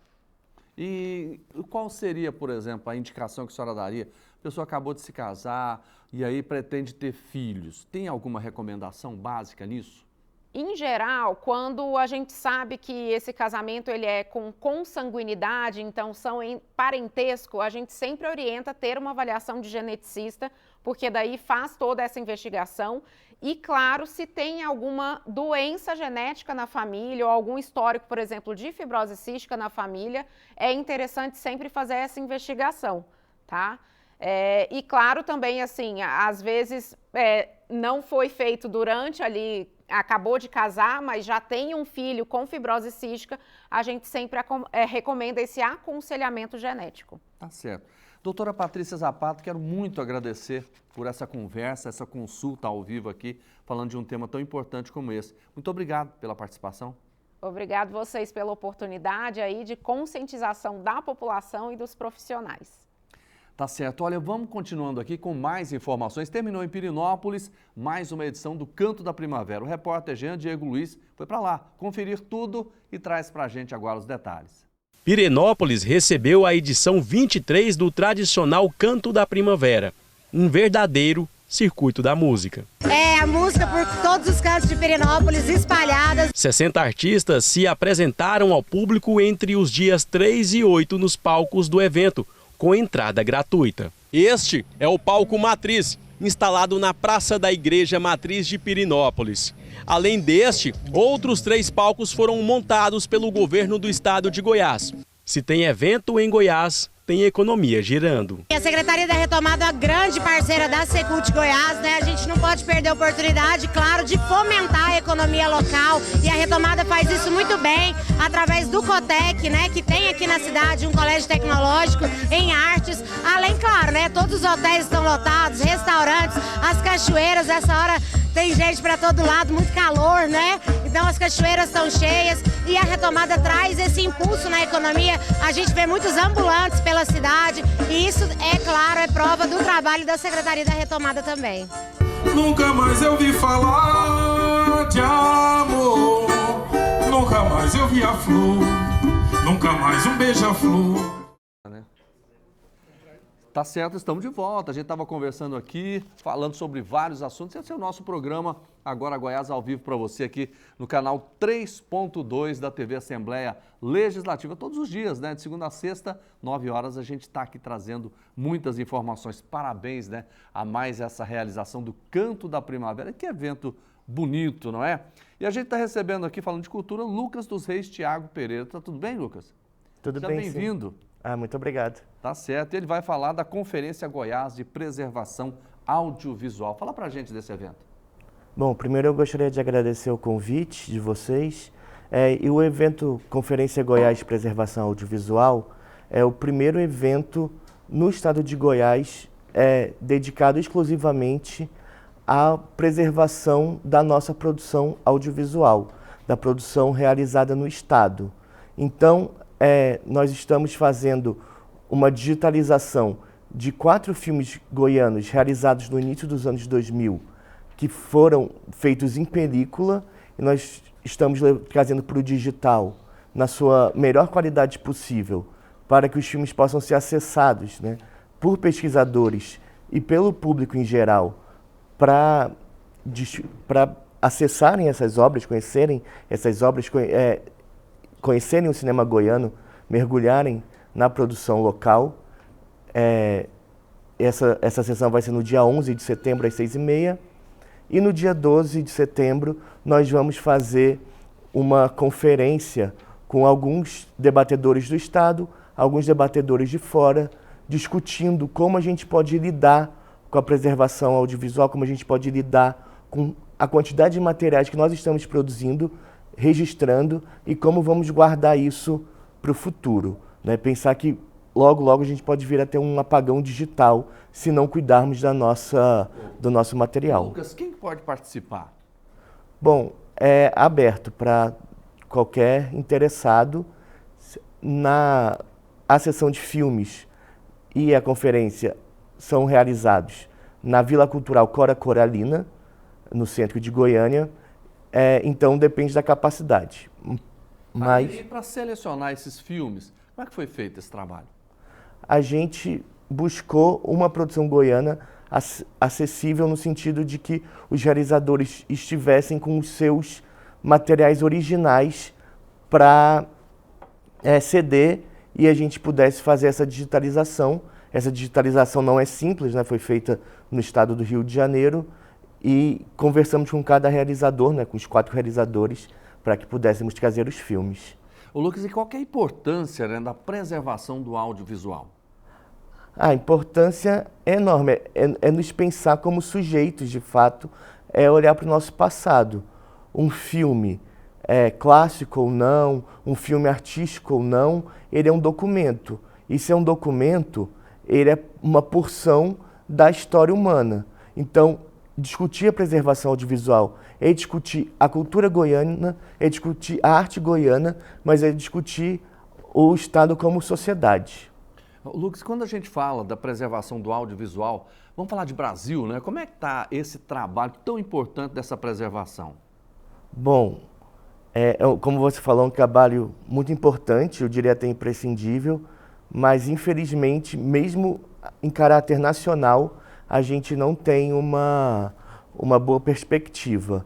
E qual seria, por exemplo, a indicação que a senhora daria? A pessoa acabou de se casar e aí pretende ter filhos. Tem alguma recomendação básica nisso? Em geral, quando a gente sabe que esse casamento ele é com consanguinidade, então são em parentesco, a gente sempre orienta ter uma avaliação de geneticista, porque daí faz toda essa investigação. E, claro, se tem alguma doença genética na família ou algum histórico, por exemplo, de fibrose cística na família, é interessante sempre fazer essa investigação, tá? E, claro, também, assim, às vezes não foi feito durante ali, acabou de casar, mas já tem um filho com fibrose cística, a gente sempre recomenda esse aconselhamento genético. Tá certo. Doutora Patrícia Zapato, quero muito agradecer por essa conversa, essa consulta ao vivo aqui, falando de um tema tão importante como esse. Muito obrigado pela participação. Obrigado vocês pela oportunidade aí de conscientização da população e dos profissionais. Tá certo. Olha, vamos continuando aqui com mais informações. Terminou em Pirenópolis mais uma edição do Canto da Primavera. O repórter Jean Diego Luiz foi para lá conferir tudo e traz para a gente agora os detalhes. Pirenópolis recebeu a edição 23 do tradicional Canto da Primavera, um verdadeiro circuito da música. A música por todos os cantos de Pirenópolis espalhadas. 60 artistas se apresentaram ao público entre os dias 3 e 8 nos palcos do evento, com entrada gratuita. Este é o palco Matriz, instalado na Praça da Igreja Matriz de Pirenópolis. Além deste, outros 3 palcos foram montados pelo governo do estado de Goiás. Se tem evento em Goiás, tem economia girando. A Secretaria da Retomada é uma grande parceira da Secult Goiás, né? A gente não pode perder a oportunidade, claro, de fomentar a economia local, e a Retomada faz isso muito bem através do Cotec, né? Que tem aqui na cidade um colégio tecnológico em artes, além, claro, né? Todos os hotéis estão lotados, restaurantes, as cachoeiras, essa hora tem gente para todo lado, muito calor, né? Então as cachoeiras estão cheias e a Retomada traz esse impulso na economia. A gente vê muitos ambulantes pela cidade e isso, é claro, é prova do trabalho da Secretaria da Retomada também. Nunca mais eu vi falar de amor, nunca mais eu vi a flor, nunca mais um beija-flor. Tá certo, estamos de volta. A gente estava conversando aqui, falando sobre vários assuntos. Esse é o nosso programa Agora Goiás ao vivo para você aqui no canal 3.2 da TV Assembleia Legislativa. Todos os dias, né? De segunda a sexta, 9 horas, a gente está aqui trazendo muitas informações. Parabéns, né? A mais essa realização do Canto da Primavera. Que evento bonito, não é? E a gente está recebendo aqui, falando de cultura, Lucas dos Reis Thiago Pereira. Tá tudo bem, Lucas? Tudo Seja bem, bem-vindo. Muito obrigado. Tá certo. Ele vai falar da Conferência Goiás de Preservação Audiovisual. Fala pra gente desse evento. Bom, primeiro eu gostaria de agradecer o convite de vocês. E o evento Conferência Goiás de Preservação Audiovisual é o primeiro evento no estado de Goiás dedicado exclusivamente à preservação da nossa produção audiovisual, da produção realizada no estado. Então, nós estamos fazendo uma digitalização de 4 filmes goianos realizados no início dos anos 2000, que foram feitos em película, e nós estamos trazendo para o digital na sua melhor qualidade possível, para que os filmes possam ser acessados, né, por pesquisadores e pelo público em geral, para acessarem essas obras, conhecerem essas obras, conhecerem o cinema goiano, mergulharem na produção local. Essa sessão vai ser no dia 11 de setembro, às 6h30. E no dia 12 de setembro, nós vamos fazer uma conferência com alguns debatedores do estado, alguns debatedores de fora, discutindo como a gente pode lidar com a preservação audiovisual, como a gente pode lidar com a quantidade de materiais que nós estamos produzindo, registrando, e como vamos guardar isso para o futuro, né? Pensar que logo, logo a gente pode vir a ter um apagão digital se não cuidarmos do nosso material. Lucas, quem pode participar? Bom, é aberto para qualquer interessado a sessão de filmes e a conferência são realizados na Vila Cultural Cora Coralina, no centro de Goiânia, então depende da capacidade. Mas E para selecionar esses filmes, como é que foi feito esse trabalho? a gente buscou uma produção goiana acessível no sentido de que os realizadores estivessem com os seus materiais originais para ceder e a gente pudesse fazer essa digitalização. Essa digitalização não é simples, né? Foi feita no estado do Rio de Janeiro e conversamos com cada realizador, né? Com os 4 realizadores, para que pudéssemos trazer os filmes. Ô Lucas, e qual que é a importância, né, da preservação do audiovisual? A importância é enorme, é nos pensar como sujeitos, de fato, é olhar para o nosso passado. Um filme clássico ou não, um filme artístico ou não, ele é um documento. E se é um documento, ele é uma porção da história humana. Então, discutir a preservação audiovisual é discutir a cultura goiana, é discutir a arte goiana, mas é discutir o Estado como sociedade. Lucas, quando a gente fala da preservação do audiovisual, vamos falar de Brasil, né? Como é que está esse trabalho tão importante dessa preservação? Bom, como você falou, é um trabalho muito importante, eu diria até imprescindível, mas infelizmente, mesmo em caráter nacional, a gente não tem uma boa perspectiva.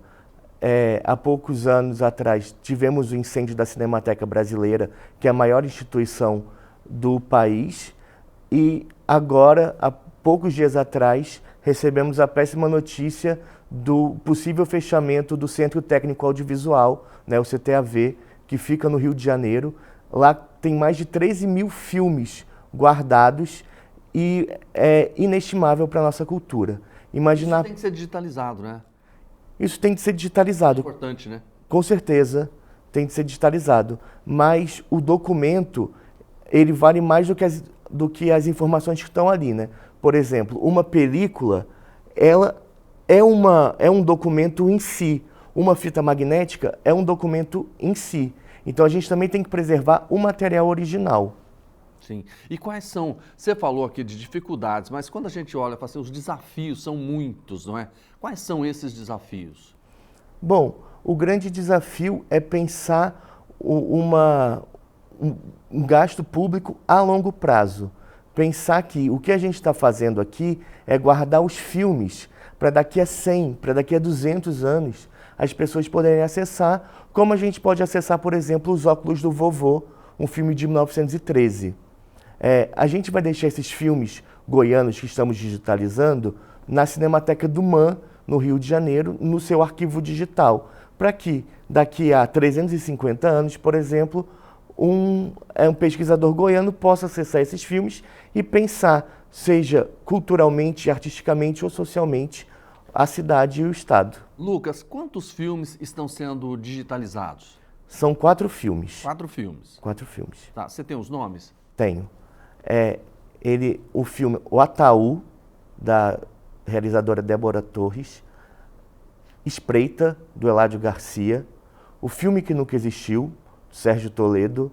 Há poucos anos atrás, tivemos o incêndio da Cinemateca Brasileira, que é a maior instituição do país, e agora, há poucos dias atrás, recebemos a péssima notícia do possível fechamento do Centro Técnico Audiovisual, né, o CTAV, que fica no Rio de Janeiro. Lá tem mais de 13 mil filmes guardados e é inestimável para a nossa cultura. Imaginar... Isso tem que ser digitalizado, né? Isso tem que ser digitalizado. É importante, né? Com certeza, tem que ser digitalizado. Mas o documento, ele vale mais do que as informações que estão ali, né? Por exemplo, uma película, ela é um documento em si. Uma fita magnética é um documento em si. Então a gente também tem que preservar o material original. Sim. E quais são, você falou aqui de dificuldades, mas quando a gente olha, fala assim, os desafios são muitos, não é? Quais são esses desafios? Bom, o grande desafio é pensar um gasto público a longo prazo. Pensar que o que a gente está fazendo aqui é guardar os filmes para daqui a 100, para daqui a 200 anos, as pessoas poderem acessar, como a gente pode acessar, por exemplo, Os Óculos do Vovô, um filme de 1913. A gente vai deixar esses filmes goianos que estamos digitalizando na Cinemateca do MAN, no Rio de Janeiro, no seu arquivo digital, para que daqui a 350 anos, por exemplo, um pesquisador goiano possa acessar esses filmes e pensar, seja culturalmente, artisticamente ou socialmente, a cidade e o Estado. Lucas, quantos filmes estão sendo digitalizados? São 4 filmes. 4 filmes. 4 filmes. Tá, você tem os nomes? Tenho. O filme O Ataú, da realizadora Débora Torres, Espreita, do Eládio Garcia, O Filme que Nunca Existiu, do Sérgio Toledo,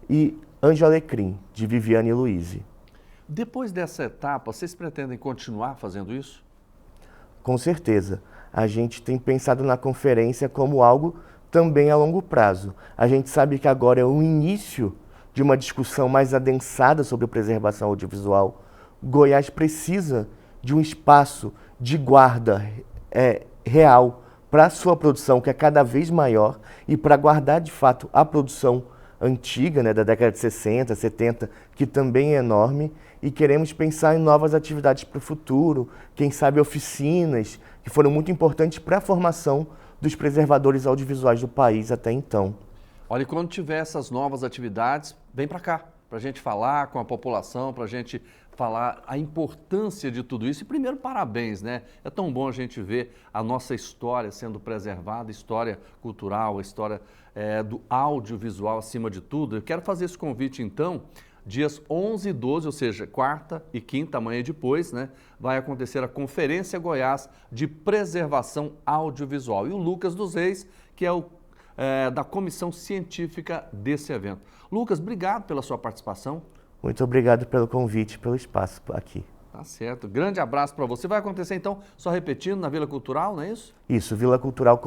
e Anjo Alecrim, de Viviane Luiz. Depois dessa etapa, vocês pretendem continuar fazendo isso? Com certeza. A gente tem pensado na conferência como algo também a longo prazo. A gente sabe que agora é o início de uma discussão mais adensada sobre preservação audiovisual. Goiás precisa de um espaço de guarda real para a sua produção, que é cada vez maior, e para guardar, de fato, a produção antiga, né, da década de 60, 70, que também é enorme, e queremos pensar em novas atividades para o futuro, quem sabe oficinas, que foram muito importantes para a formação dos preservadores audiovisuais do país até então. Olha, e quando tiver essas novas atividades, vem para cá, para a gente falar com a população, para a gente falar a importância de tudo isso. E primeiro, parabéns, né? É tão bom a gente ver a nossa história sendo preservada, história cultural, a história do audiovisual acima de tudo. Eu quero fazer esse convite, então, dias 11 e 12, ou seja, quarta e quinta, amanhã e depois, né? Vai acontecer a Conferência Goiás de Preservação Audiovisual. E o Lucas dos Reis, que é o da comissão científica desse evento. Lucas, obrigado pela sua participação. Muito obrigado pelo convite, pelo espaço aqui. Tá certo. Grande abraço para você. Vai acontecer então, só repetindo, na Vila Cultural, não é isso? Isso, Vila Cultural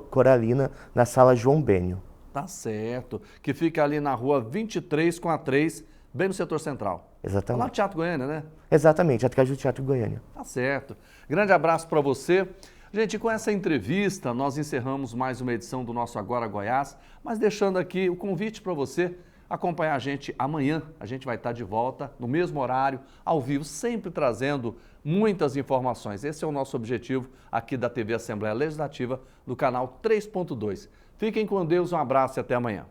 Coralina, na sala João Bênio. Tá certo. Que fica ali na rua 23 com a 3, bem no setor central. Exatamente. Lá no Teatro Goiânia, né? Exatamente, atrás do Teatro Goiânia. Tá certo. Grande abraço para você. Gente, com essa entrevista, nós encerramos mais uma edição do nosso Agora Goiás, mas deixando aqui o convite para você acompanhar a gente amanhã. A gente vai estar de volta no mesmo horário, ao vivo, sempre trazendo muitas informações. Esse é o nosso objetivo aqui da TV Assembleia Legislativa, do canal 3.2. Fiquem com Deus, um abraço e até amanhã.